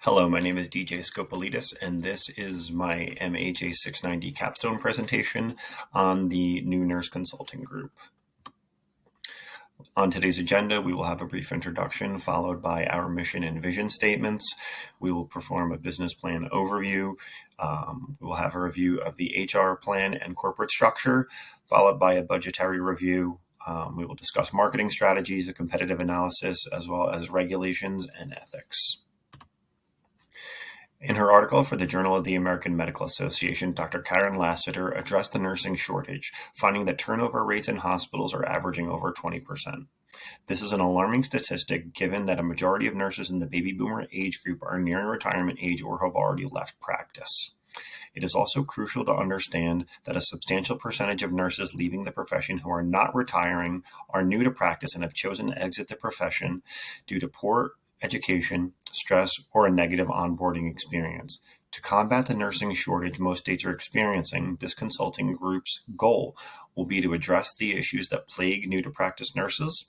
Hello, my name is DJ Skopelitis, and this is my MHA690 Capstone presentation on the new nurse consulting group. On today's agenda, we will have a brief introduction followed by our mission and vision statements. We will perform a business plan overview. We will have a review of the HR plan and corporate structure, followed by a budgetary review. We will discuss marketing strategies, a competitive analysis, as well as regulations and ethics. In her article for the Journal of the American Medical Association, Dr. Karen Lassiter addressed the nursing shortage, finding that turnover rates in hospitals are averaging over 20%. This is an alarming statistic given that a majority of nurses in the baby boomer age group are nearing retirement age or have already left practice. It is also crucial to understand that a substantial percentage of nurses leaving the profession who are not retiring are new to practice and have chosen to exit the profession due to poor education, stress, or a negative onboarding experience. To combat the nursing shortage most states are experiencing, this consulting group's goal will be to address the issues that plague new-to-practice nurses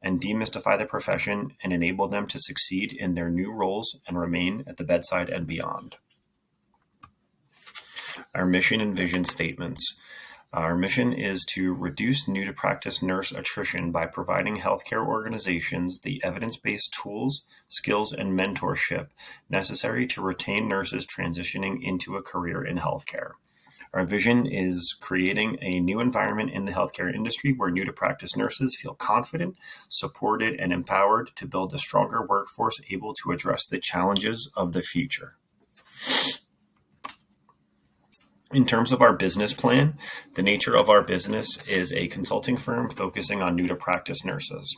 and demystify the profession and enable them to succeed in their new roles and remain at the bedside and beyond. Our mission and vision statements. Our mission is to reduce new-to-practice nurse attrition by providing healthcare organizations the evidence-based tools, skills, and mentorship necessary to retain nurses transitioning into a career in healthcare. Our vision is creating a new environment in the healthcare industry where new-to-practice nurses feel confident, supported, and empowered to build a stronger workforce able to address the challenges of the future. In terms of our business plan, the nature of our business is a consulting firm focusing on new-to-practice nurses.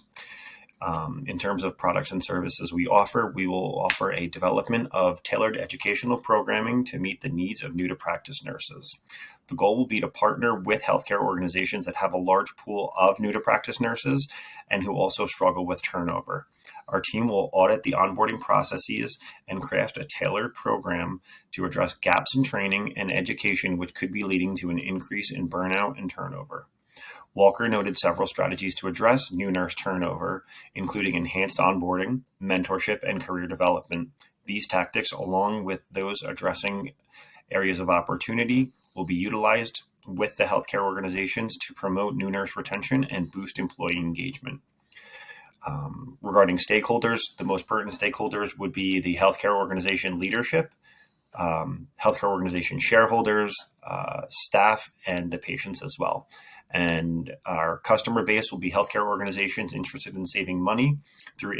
In terms of products and services we will offer a development of tailored educational programming to meet the needs of new-to-practice nurses. The goal will be to partner with healthcare organizations that have a large pool of new-to-practice nurses and who also struggle with turnover. Our team will audit the onboarding processes and craft a tailored program to address gaps in training and education, which could be leading to an increase in burnout and turnover. Walker noted several strategies to address new nurse turnover, including enhanced onboarding, mentorship, and career development. These tactics, along with those addressing areas of opportunity, will be utilized with the healthcare organizations to promote new nurse retention and boost employee engagement. Regarding stakeholders, the most pertinent stakeholders would be the healthcare organization leadership, healthcare organization shareholders, staff, and the patients as well. And our customer base will be healthcare organizations interested in saving money through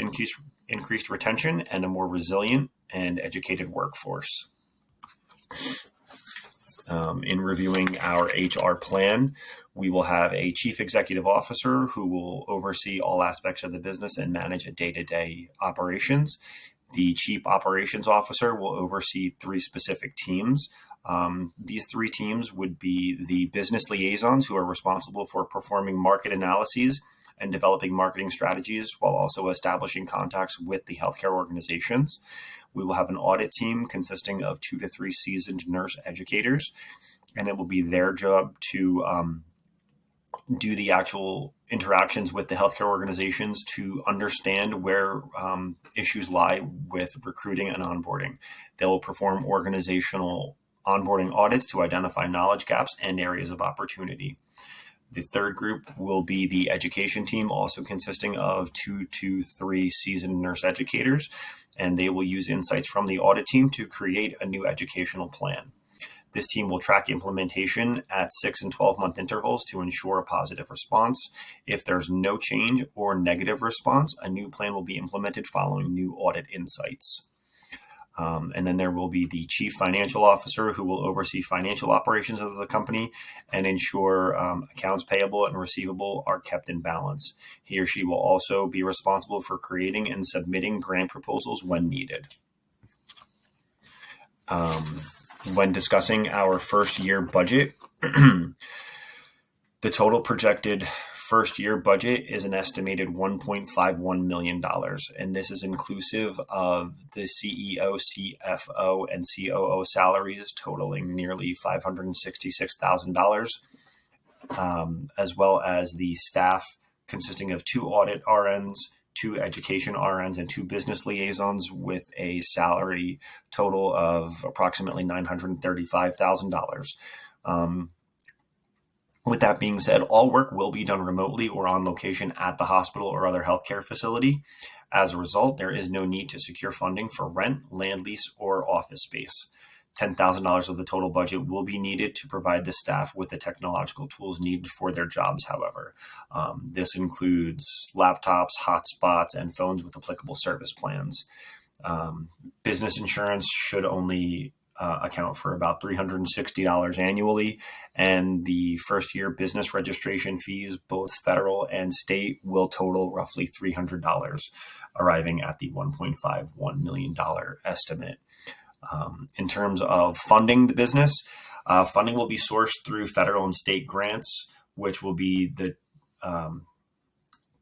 increased retention and a more resilient and educated workforce. In reviewing our HR plan, we will have a chief executive officer who will oversee all aspects of the business and manage a day-to-day operations. The chief operations officer will oversee 3 specific teams. These 3 teams would be the business liaisons who are responsible for performing market analyses and developing marketing strategies while also establishing contacts with the healthcare organizations. We will have an audit team consisting of 2 to 3 seasoned nurse educators, and it will be their job to do the actual interactions with the healthcare organizations to understand where issues lie with recruiting and onboarding. They will perform organizational onboarding audits to identify knowledge gaps and areas of opportunity. The third group will be the education team, also consisting of 2 to 3 seasoned nurse educators, and they will use insights from the audit team to create a new educational plan. This team will track implementation at 6 and 12-month intervals to ensure a positive response. If there's no change or negative response, a new plan will be implemented following new audit insights. And then there will be the chief financial officer who will oversee financial operations of the company and ensure accounts payable and receivable are kept in balance. He or she will also be responsible for creating and submitting grant proposals when needed. When discussing our first year budget, the total projected first year budget is an estimated $1.51 million, and this is inclusive of the CEO, CFO, and COO salaries totaling nearly $566,000, as well as the staff consisting of 2 audit RNs, 2 education RNs, and 2 business liaisons with a salary total of approximately $935,000. With that being said, all work will be done remotely or on location at the hospital or other healthcare facility. As a result, there is no need to secure funding for rent, land lease, or office space. $10,000 of the total budget will be needed to provide the staff with the technological tools needed for their jobs, however. This includes laptops, hotspots, and phones with applicable service plans. Business insurance should only account for about $360 annually, and the first year business registration fees, both federal and state, will total roughly $300, arriving at the $1.51 million estimate. In terms of funding the business, funding will be sourced through federal and state grants, which will be the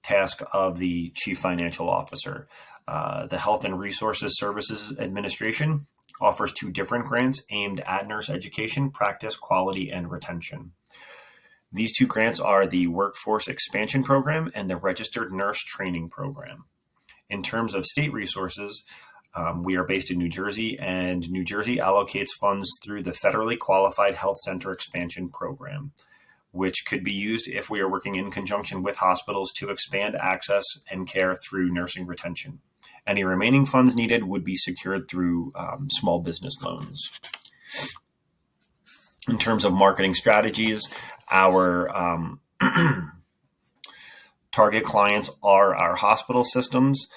task of the Chief Financial Officer. The Health and Resources Services Administration offers 2 different grants aimed at nurse education, practice, quality, and retention. These 2 grants are the Workforce Expansion Program and the Registered Nurse Training Program. In terms of state resources, we are based in New Jersey, and New Jersey allocates funds through the Federally Qualified Health Center Expansion Program, which could be used if we are working in conjunction with hospitals to expand access and care through nursing retention. Any remaining funds needed would be secured through small business loans. In terms of marketing strategies, our target clients are our hospital systems,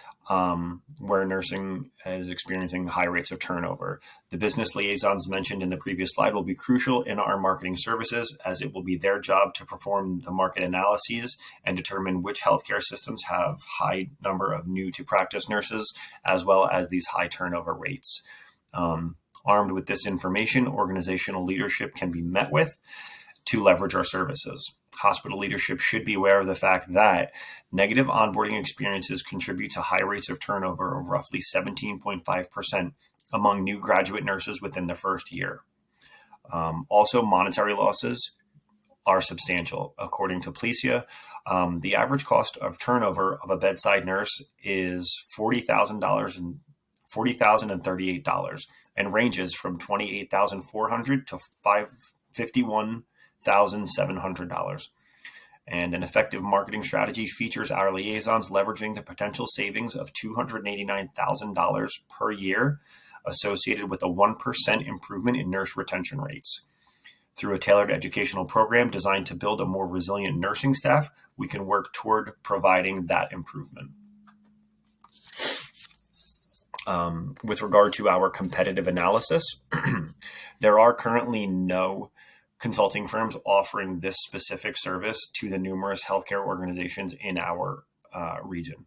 where nursing is experiencing high rates of turnover. The business liaisons mentioned in the previous slide will be crucial in our marketing services, as it will be their job to perform the market analyses and determine which healthcare systems have high number of new to practice nurses, as well as these high turnover rates. Armed with this information, organizational leadership can be met with to leverage our services. Hospital leadership should be aware of the fact that negative onboarding experiences contribute to high rates of turnover of roughly 17.5% among new graduate nurses within the first year. Also, monetary losses are substantial. According to Plesia, the average cost of turnover of a bedside nurse is $40,000 and $40,038 and ranges from $28,400 to $51,700. And an effective marketing strategy features our liaisons leveraging the potential savings of $289,000 per year associated with a 1% improvement in nurse retention rates. Through a tailored educational program designed to build a more resilient nursing staff, we can work toward providing that improvement. With regard to our competitive analysis, there are currently no consulting firms offering this specific service to the numerous healthcare organizations in our region.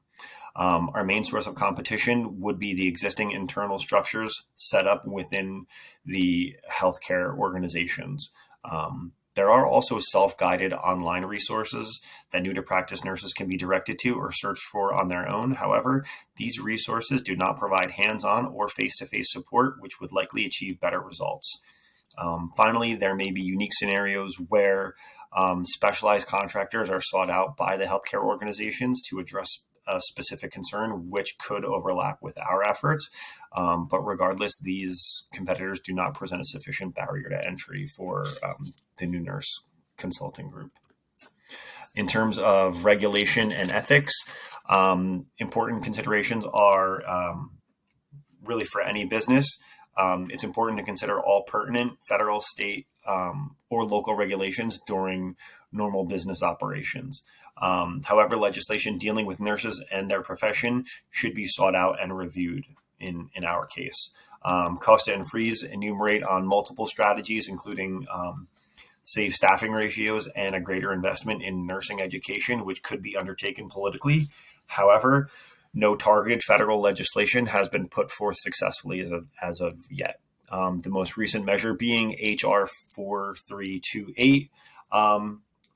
Our main source of competition would be the existing internal structures set up within the healthcare organizations. There are also self-guided online resources that new to practice nurses can be directed to or search for on their own. However, these resources do not provide hands-on or face-to-face support, which would likely achieve better results. Finally, there may be unique scenarios where specialized contractors are sought out by the healthcare organizations to address a specific concern, which could overlap with our efforts. But regardless, these competitors do not present a sufficient barrier to entry for the new nurse consulting group. In terms of regulation and ethics, important considerations are really for any business. It's important to consider all pertinent federal, state, or local regulations during normal business operations. However, legislation dealing with nurses and their profession should be sought out and reviewed in our case. Costa and Freeze enumerate on multiple strategies, including safe staffing ratios and a greater investment in nursing education, which could be undertaken politically. However, no targeted federal legislation has been put forth successfully as of yet. The most recent measure being HR 4328,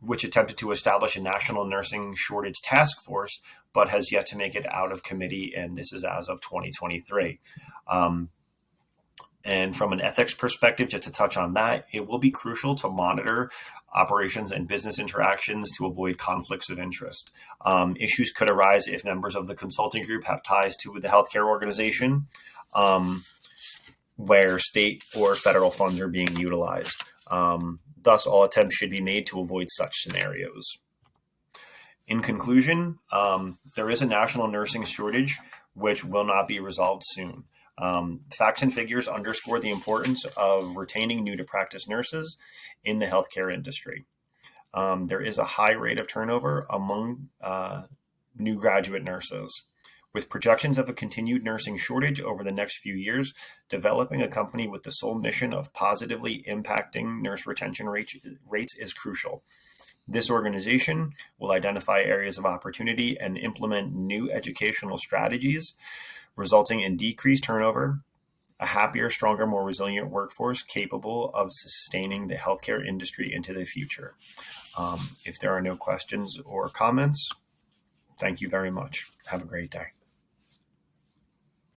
which attempted to establish a national nursing shortage task force, but has yet to make it out of committee, and this is as of 2023. And from an ethics perspective, just to touch on that, it will be crucial to monitor operations and business interactions to avoid conflicts of interest. Issues could arise if members of the consulting group have ties to the healthcare organization where state or federal funds are being utilized. Thus, all attempts should be made to avoid such scenarios. In conclusion, there is a national nursing shortage which will not be resolved soon. Facts and figures underscore the importance of retaining new to practice nurses in the healthcare industry. There is a high rate of turnover among new graduate nurses. With projections of a continued nursing shortage over the next few years, developing a company with the sole mission of positively impacting nurse retention rates is crucial. This organization will identify areas of opportunity and implement new educational strategies, resulting in decreased turnover, a happier, stronger, more resilient workforce capable of sustaining the healthcare industry into the future. If there are no questions or comments, thank you very much. Have a great day.